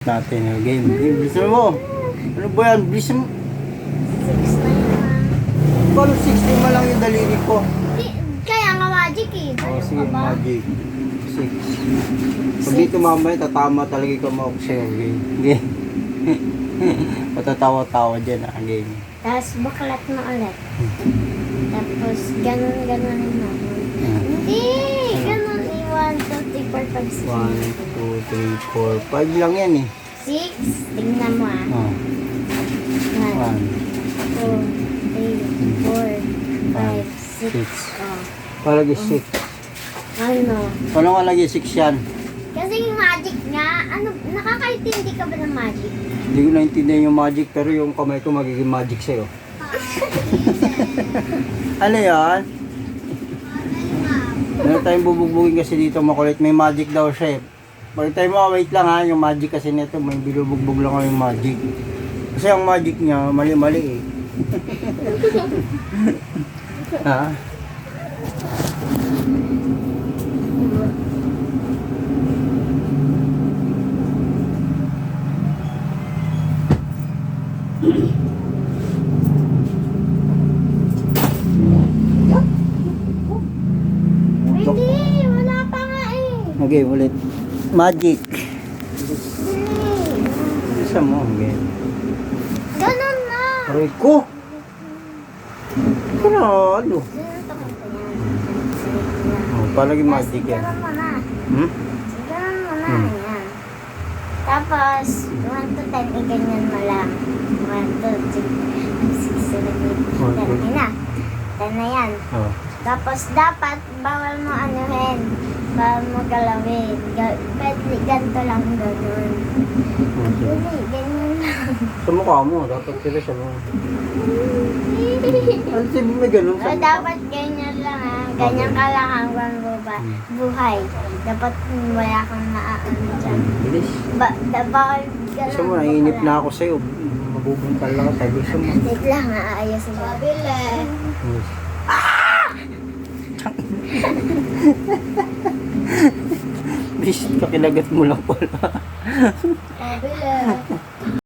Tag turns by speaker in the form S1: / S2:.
S1: natin yung game. Bilisan mo. Ano ba yan? Bilisan mo.
S2: 6 na yan.
S1: Paano 60 lang yung daliri ko?
S2: Kaya nga magic eh.
S1: Oh, sige, magic. 6. Pag dito mamaya, tatama talaga ikaw mo ako sa'yo. Game. Patatawa-tawa dyan ang game.
S2: Tapos baklat mo ulit. Tapos ganun mo. Hindi! Ganun eh. 1, 2, 3, 4, 5, 6.
S1: 1, 2, 3, 4, 5 lang yan eh.
S2: 6. Tingnan mo ah.
S1: Oh.
S2: 1, 2, 3, 4, 5, 6.
S1: 6.
S2: Oh.
S1: Palagi 6.
S2: Ano?
S1: Paano ka lagi 6 yan?
S2: Kasi yung magic nga, ano, nakakaintindi ka ba ng magic?
S1: Hindi ko naintindihan yung magic, pero yung kamay ko magiging magic sa'yo. Ano yan? Meron tayong bubugbugin kasi dito makulit. May magic daw siya eh. Bakit tayo mga wait lang ha, yung magic kasi nito, may binubugbog lang yung magic. Kasi ang magic niya, mali-mali eh. Ha?
S2: Hindi, wala pa nga eh.
S1: Okay, ulit. Magic.
S2: Hindi.
S1: Isa mo, okay.
S2: Ganun na.
S1: Aray ko! Ano? Oh, palagi magic yan.
S2: Ganun mo na.
S1: Hmm?
S2: Ganun mo na. Yan. Tapos, 1 to 10, ganyan mo lang. 1, 2, 3, 5, 6, 7, 8, 10. Yan na. 10 na yan.
S1: Oh.
S2: Tapos, dapat, bawal mo anuhin. Bawal mo galawin. Pwede, ganito lang ganun.
S1: Okay.
S2: Hindi, ganyan lang.
S1: Sa mukha mo, dapat sila siya mo. Ano sabi may ganun
S2: O,
S1: sa mukha?
S2: dapat ganyan lang ha. Ganyan ka lang hanggang buhay. Dapat wala kang naaano dyan.
S1: Bilis.
S2: Bawal ganun.
S1: Gusto mo, naiinip na ako sa'yo. Mabubuntal lang ka. Gusto mo.
S2: Wait lang, aayusin mo. Pabili.
S1: Yes. Bisit ka, kinagat mo lang pala.
S2: Pabili.